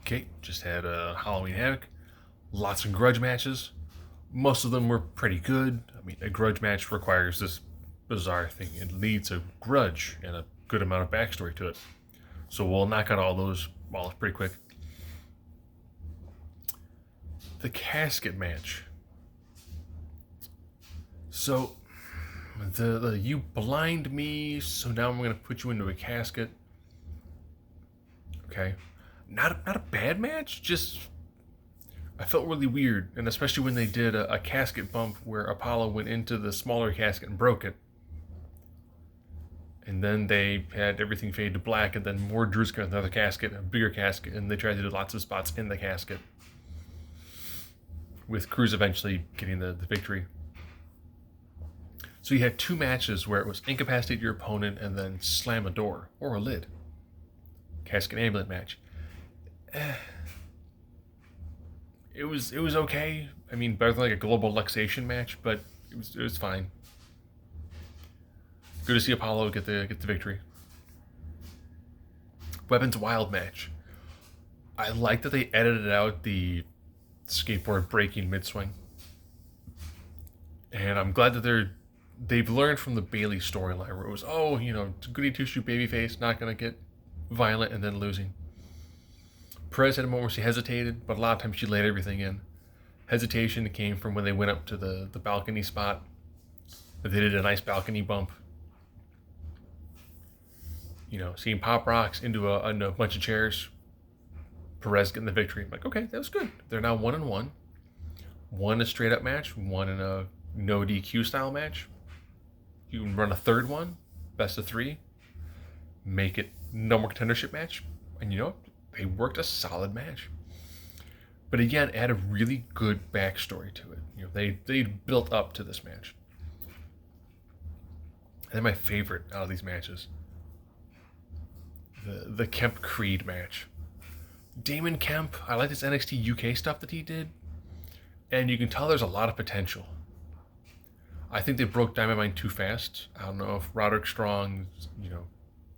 Okay, just had a Halloween Havoc. Lots of grudge matches. Most of them were pretty good. I mean, a grudge match requires this bizarre thing. It needs a grudge and a good amount of backstory to it. So we'll knock out all those pretty quick. The casket match. So, the you blind me, so now I'm gonna put you into a casket. Okay, not a bad match. Just I felt really weird, and especially when they did a casket bump where Apollo went into the smaller casket and broke it. And then they had everything fade to black, and then more Drews got another casket, a bigger casket, and they tried to do lots of spots in the casket. With Cruz eventually getting the victory. So you had two matches where it was incapacitate your opponent and then slam a door or a lid. Casket ambulance match. It was okay. I mean, better than like a global luxation match, but it was fine. Good to see Apollo get the victory. Weapons Wild match. I like that they edited out the skateboard breaking mid swing, and I'm glad that they've learned from the Bailey storyline where it was goody two shoe babyface not gonna get violent and then losing. Perez had a moment where she hesitated, but a lot of times she laid everything in. Hesitation came from when they went up to the balcony spot. They did a nice balcony bump. Seeing Pop Rocks into a bunch of chairs. Perez getting the victory. I'm like, okay, that was good. They're now 1-1. One a straight up match, one in a no DQ style match. You can run a third one, best of 3. Make it no more contendership match. And they worked a solid match. But again, add a really good backstory to it. They built up to this match. And then my favorite out of these matches, the Kemp Creed match. Damon Kemp, I like this NXT UK stuff that he did, and you can tell there's a lot of potential. I think they broke Diamond Mine too fast. I don't know if Roderick Strong's,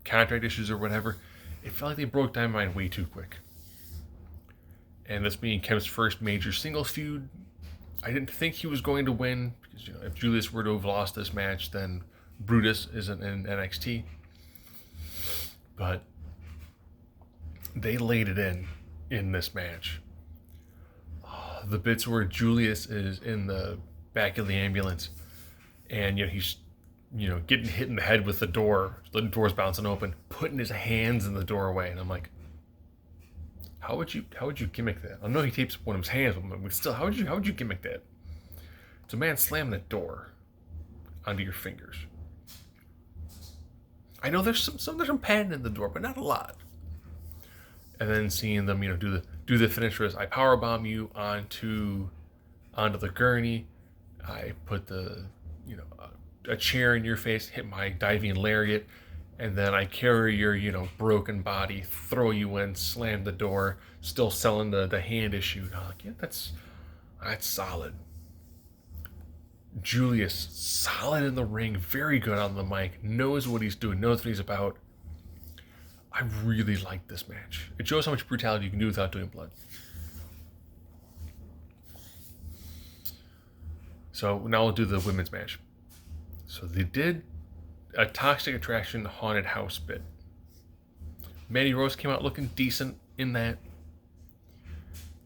contract issues or whatever. It felt like they broke Diamond Mine way too quick. And this being Kemp's first major singles feud, I didn't think he was going to win, because if Julius were to have lost this match, then Brutus isn't in NXT. But they laid it in this match. The bits where Julius is in the back of the ambulance, and he's getting hit in the head with the door's bouncing open, putting his hands in the doorway, and I'm like, how would you gimmick that? I know he tapes one of his hands, but still, how would you gimmick that? It's a man slamming the door onto your fingers. I know there's some padding in the door, but not a lot. And then seeing them, do the finish is I powerbomb you onto the gurney. I put a chair in your face, hit my diving lariat, and then I carry your broken body, throw you in, slam the door, still selling the hand issue. And I'm like, yeah, that's solid. Julius, solid in the ring, very good on the mic, knows what he's doing, knows what he's about. I really like this match. It shows how much brutality you can do without doing blood. So now we'll do the women's match. So they did a Toxic Attraction haunted house bit. Mandy Rose came out looking decent in that.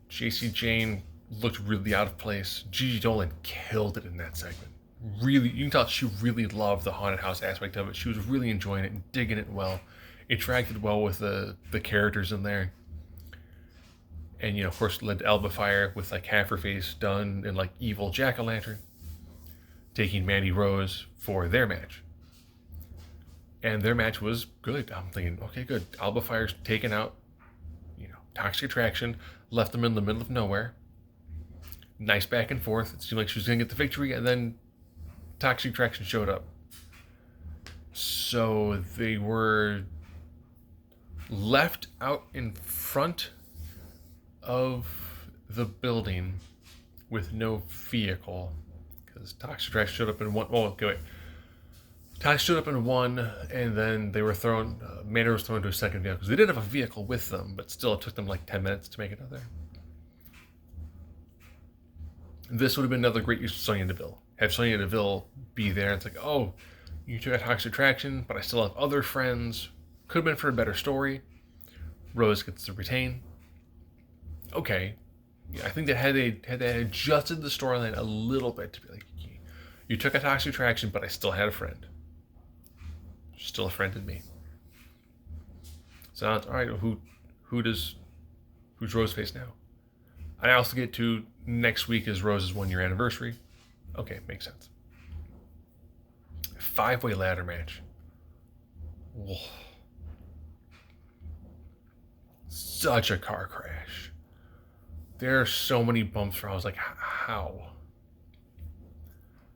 JC Jane looked really out of place. Gigi Dolan killed it in that segment. Really, you can tell she really loved the haunted house aspect of it. She was really enjoying it and digging it well. Interacted well with the characters in there. And, of course, led to Elba Fire with half her face done in evil jack-o'-lantern. Taking Mandy Rose for their match. And their match was good. I'm thinking, okay, good. Alba Fire's taken out, Toxic Attraction, left them in the middle of nowhere. Nice back and forth. It seemed like she was going to get the victory, and then Toxic Attraction showed up. So they were left out in front of the building with no vehicle, because Toxic Attraction showed up in one. Oh, okay, wait. Ty stood up and won, and then they were thrown. Manor was thrown into a second vehicle because they did have a vehicle with them, but still it took them like 10 minutes to make it out there. This would have been another great use of Sonya Deville. Have Sonya Deville be there. It's like, oh, you took a Toxic Attraction, but I still have other friends. Could have been for a better story. Rose gets to retain. Okay, I think that had they adjusted the storyline a little bit to be like, you took a Toxic Attraction, but I still had a friend. Still a friend in me. So now it's all right. Who's Rose face now? I also get to next week is Rose's 1 year anniversary. Okay, makes sense. 5-way ladder match. Whoa. Such a car crash. There are so many bumps where I was like, how?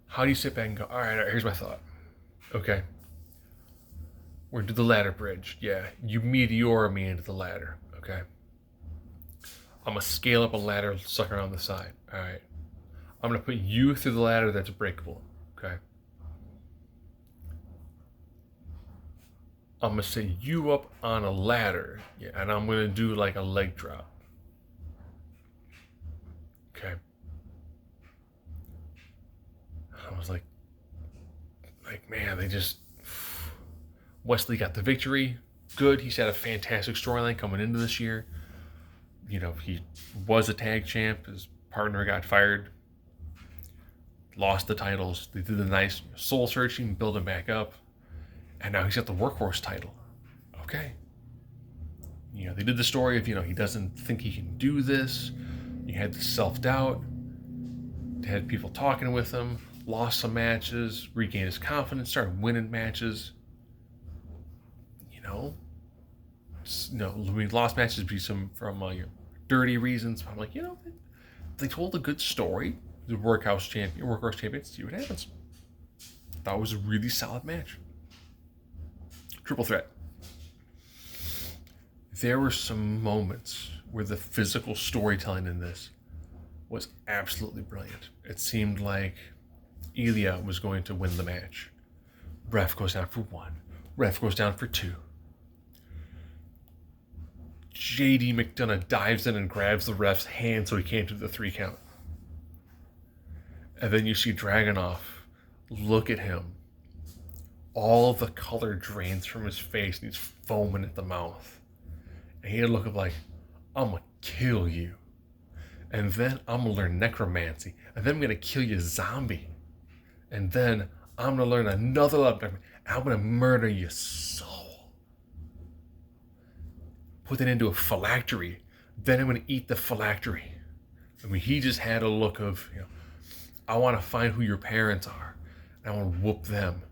How do you sit back and go, all right, here's my thought. Okay. We're into the ladder bridge. Yeah, you meteor me into the ladder. Okay. I'm going to scale up a ladder stuck around the side. All right. I'm going to put you through the ladder that's breakable. Okay. I'm going to set you up on a ladder. Yeah, and I'm going to do like a leg drop. Okay. I was like, man, they just... Wesley got the victory. Good. He's had a fantastic storyline coming into this year. You know, he was a tag champ. His partner got fired. Lost the titles. They did the nice soul searching, build him back up. And now he's got the workhorse title. Okay. You know, they did the story of, he doesn't think he can do this. He had the self-doubt. They had people talking with him. Lost some matches. Regained his confidence. Started winning matches. We lost matches from dirty reasons. I'm like, they told a good story. The workhorse champion. See what happens. That was a really solid match. Triple threat. There were some moments where the physical storytelling in this was absolutely brilliant. It seemed like Ilya was going to win the match. Ref goes down for 1. Ref goes down for 2. JD McDonough dives in and grabs the ref's hand so he can't do the 3 count. And then you see Dragunov look at him. All of the color drains from his face and he's foaming at the mouth. And he had a look of like, I'm going to kill you. And then I'm going to learn necromancy. And then I'm going to kill you zombie. And then I'm going to learn another level of necromancy. And I'm going to murder your soul. Put it into a phylactery. Then I'm going to eat the phylactery. I mean, he just had a look of, I want to find who your parents are. And I want to whoop them.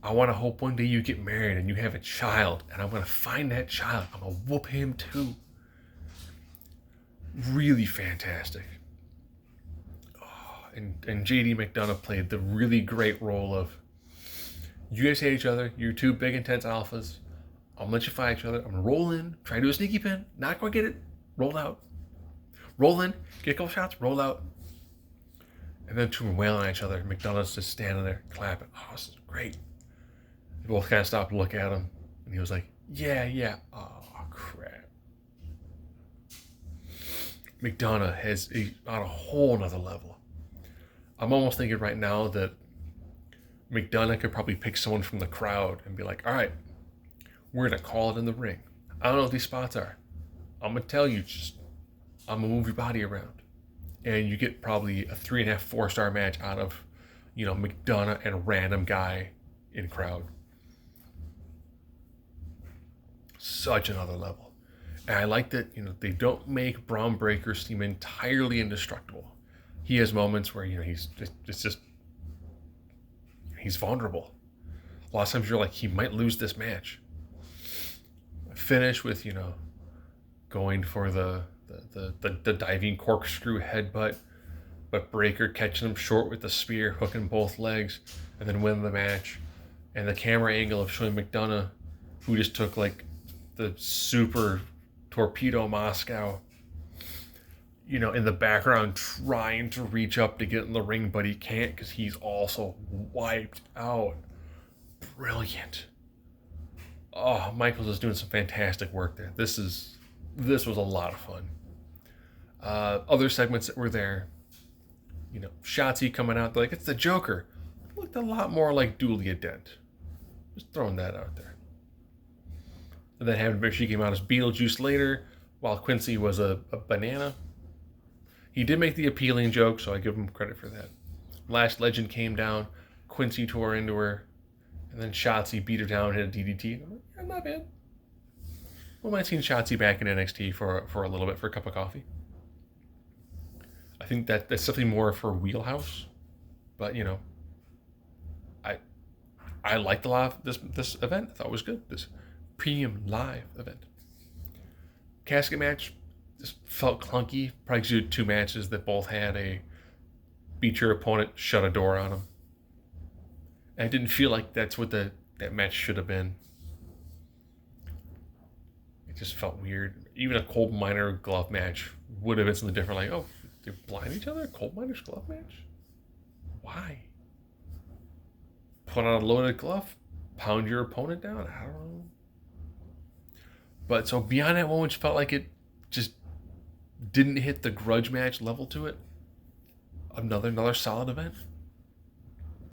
I want to hope one day you get married and you have a child. And I'm going to find that child. I'm going to whoop him too. Really fantastic. Oh, and JD McDonough played the really great role of, you guys hate each other. You're 2 big, intense alphas. I'm going to let you fight each other. I'm going to roll in, try to do a sneaky pin. Not quite get it. Roll out. Roll in, get a couple shots, roll out. And then 2 wailing at each other. McDonough's just standing there clapping. Oh, this is great. They both kind of stopped to look at him. And he was like, yeah. Oh, crap. McDonough is on a whole nother level. I'm almost thinking right now that McDonough could probably pick someone from the crowd and be like, all right, we're going to call it in the ring. I don't know what these spots are. I'm going to tell you, I'm going to move your body around. And you get probably a 3.5, 4-star match out of, McDonough and a random guy in crowd. Such another level. And I like that, they don't make Braun Breaker seem entirely indestructible. He has moments where, he's vulnerable. A lot of times you're like, he might lose this match. Finish with, going for the diving corkscrew headbutt, but Breaker catching him short with the spear, hooking both legs, and then winning the match. And the camera angle of showing McDonough, who just took like the super torpedo Moscow, in the background trying to reach up to get in the ring, but he can't because he's also wiped out. brilliant. Oh, Michaels is doing some fantastic work there. This was a lot of fun. Other segments that were there, Shotzi coming out, they're like, it's the Joker. It looked a lot more like Julia Dent. Just throwing that out there. And then having she came out as Beetlejuice later, while Quincy was a banana. He did make the appealing joke, so I give him credit for that. Last Legend came down, Quincy tore into her, and then Shotzi beat her down, hit a DDT. I'm like, yeah, not bad. Well, I've seen Shotzi back in NXT for a little bit for a cup of coffee. I think that's something more for wheelhouse, but I liked a lot of this event. I thought it was good. This premium live event. Casket match just felt clunky. Probably because you had two matches that both had a beat your opponent, shut a door on them. And I didn't feel like that's what that match should have been. It just felt weird. Even a coal miner glove match would have been something different. Like, oh, they blind each other? A coal miner's glove match? Why? Put on a loaded glove? Pound your opponent down? I don't know. But so beyond that one, which felt like it just didn't hit the grudge match level to it, another solid event.